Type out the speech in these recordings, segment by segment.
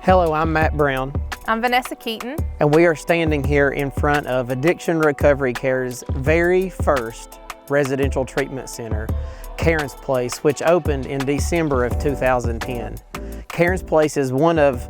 Hello, I'm Matt Brown. I'm Vanessa Keeton. And we are standing here in front of Addiction Recovery Care's very first residential treatment center, Karen's Place, which opened in December of 2010. Karen's Place is one of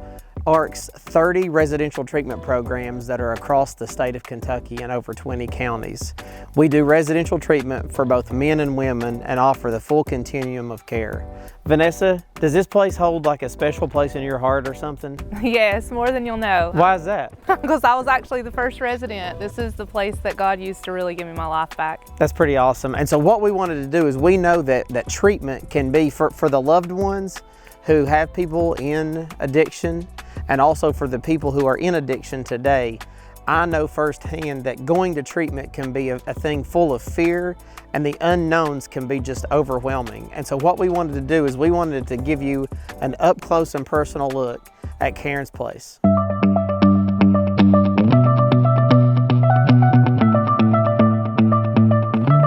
ARC's 30 residential treatment programs that are across the state of Kentucky and over 20 counties. We do residential treatment for both men and women and offer the full continuum of care. Vanessa, does this place hold like a special place in your heart or something? Yes, more than you'll know. Why is that? Because I was actually the first resident. This is the place that God used to really give me my life back. That's pretty awesome. And so what we wanted to do is we know that treatment can be for the loved ones who have people in addiction, and also for the people who are in addiction today. I know firsthand that going to treatment can be a thing full of fear, and the unknowns can be just overwhelming. And so what we wanted to do is we wanted to give you an up close and personal look at Karen's Place.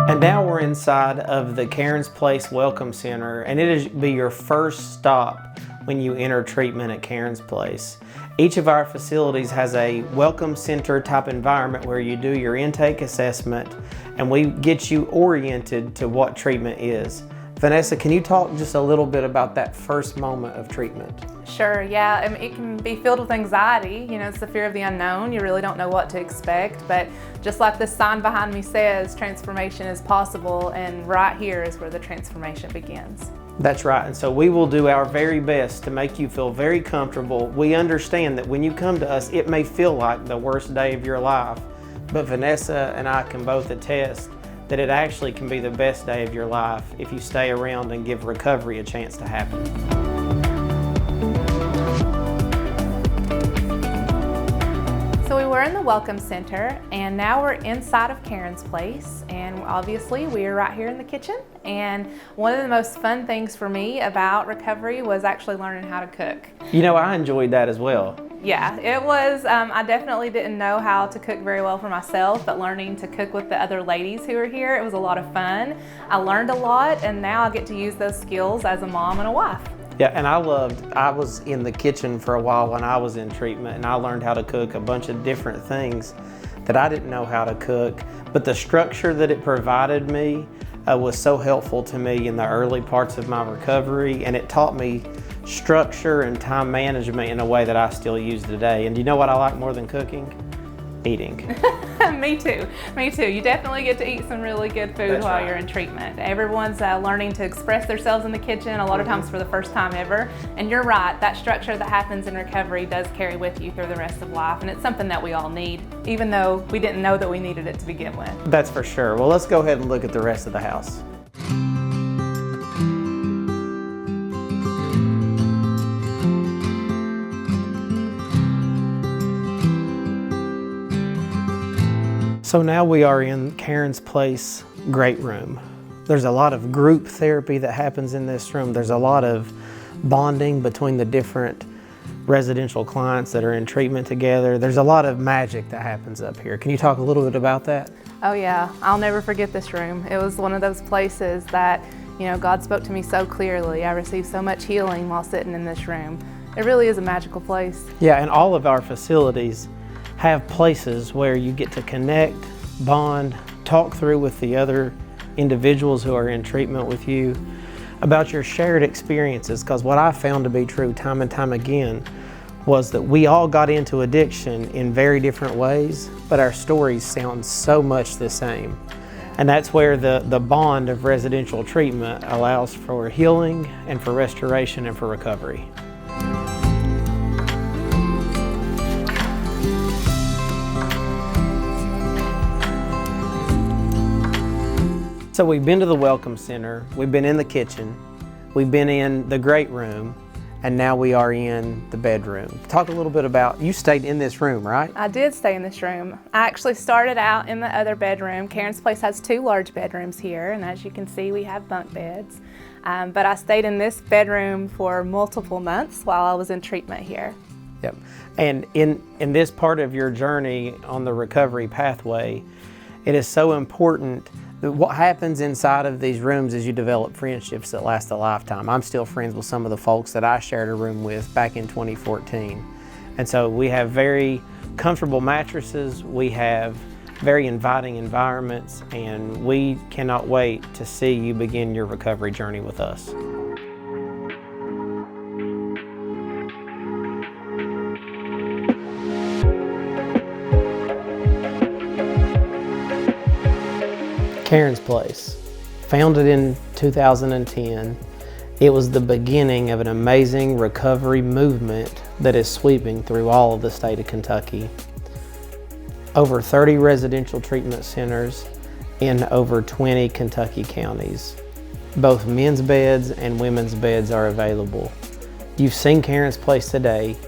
And now we're inside of the Karen's Place Welcome Center, and it'll be your first stop when you enter treatment at Karen's Place. Each of our facilities has a welcome center type environment where you do your intake assessment and we get you oriented to what treatment is. Vanessa, can you talk just a little bit about that first moment of treatment? Sure, yeah, it can be filled with anxiety. You know, it's the fear of the unknown. You really don't know what to expect, but just like this sign behind me says, transformation is possible, and right here is where the transformation begins. That's right, and so we will do our very best to make you feel very comfortable. We understand that when you come to us, it may feel like the worst day of your life, but Vanessa and I can both attest that it actually can be the best day of your life if you stay around and give recovery a chance to happen. So we were in the Welcome Center, and now we're inside of Karen's Place, and obviously we are right here in the kitchen. And one of the most fun things for me about recovery was actually learning how to cook. You know, I enjoyed that as well. Yeah, it was, I definitely didn't know how to cook very well for myself, but learning to cook with the other ladies who are here, it was a lot of fun. I learned a lot, and now I get to use those skills as a mom and a wife. Yeah, and I was in the kitchen for a while when I was in treatment, and I learned how to cook a bunch of different things that I didn't know how to cook, but the structure that it provided me was so helpful to me in the early parts of my recovery, and it taught me structure and time management in a way that I still use today. And do you know what I like more than cooking? Eating. Me too. You definitely get to eat some really good food. That's while right. You're in treatment. Everyone's learning to express themselves in the kitchen, a lot of times for the first time ever. And you're right, that structure that happens in recovery does carry with you through the rest of life, and it's something that we all need, even though we didn't know that we needed it to begin with. That's for sure. Well, let's go ahead and look at the rest of the house. So now we are in Karen's Place Great Room. There's a lot of group therapy that happens in this room. There's a lot of bonding between the different residential clients that are in treatment together. There's a lot of magic that happens up here. Can you talk a little bit about that? Oh yeah, I'll never forget this room. It was one of those places that, you know, God spoke to me so clearly. I received so much healing while sitting in this room. It really is a magical place. Yeah, and all of our facilities have places where you get to connect, bond, talk through with the other individuals who are in treatment with you about your shared experiences, because what I found to be true time and time again was that we all got into addiction in very different ways, but our stories sound so much the same. And that's where the bond of residential treatment allows for healing and for restoration and for recovery. So we've been to the Welcome Center, we've been in the kitchen, we've been in the Great Room, and now we are in the bedroom. Talk a little bit about, you stayed in this room, right? I did stay in this room. I actually started out in the other bedroom. Karen's Place has 2 large bedrooms here, and as you can see, we have bunk beds. But I stayed in this bedroom for multiple months while I was in treatment here. Yep. And in this part of your journey on the recovery pathway, it is so important What happens inside of these rooms is you develop friendships that last a lifetime. I'm still friends with some of the folks that I shared a room with back in 2014. And so we have very comfortable mattresses, we have very inviting environments, and we cannot wait to see you begin your recovery journey with us. Karen's Place, founded in 2010, it was the beginning of an amazing recovery movement that is sweeping through all of the state of Kentucky. Over 30 residential treatment centers in over 20 Kentucky counties. Both men's beds and women's beds are available. You've seen Karen's Place today.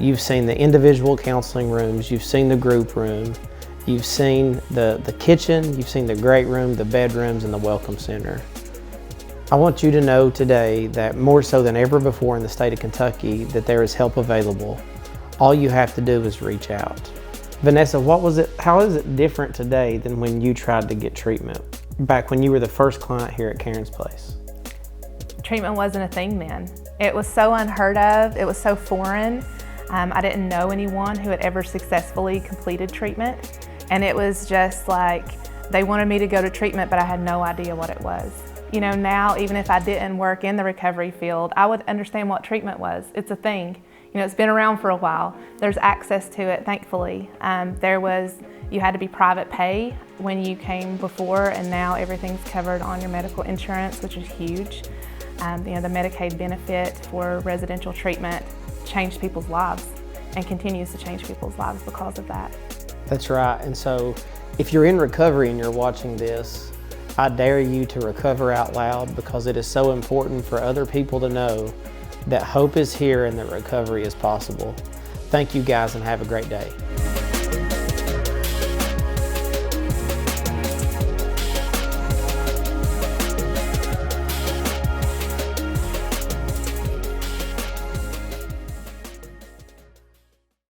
You've seen the individual counseling rooms, you've seen the group room, you've seen the kitchen, you've seen the great room, the bedrooms, and the welcome center. I want you to know today that more so than ever before in the state of Kentucky that there is help available. All you have to do is reach out. Vanessa, how is it different today than when you tried to get treatment, back when you were the first client here at Karen's Place? Treatment wasn't a thing then. It was so unheard of, it was so foreign. I didn't know anyone who had ever successfully completed treatment. And it was just like, they wanted me to go to treatment, but I had no idea what it was. You know, now, even if I didn't work in the recovery field, I would understand what treatment was. It's a thing. You know, it's been around for a while. There's access to it, thankfully. You had to be private pay when you came before, and now everything's covered on your medical insurance, which is huge. You know, the Medicaid benefit for residential treatment changed people's lives and continues to change people's lives because of that. That's right. And so if you're in recovery and you're watching this, I dare you to recover out loud, because it is so important for other people to know that hope is here and that recovery is possible. Thank you guys, and have a great day.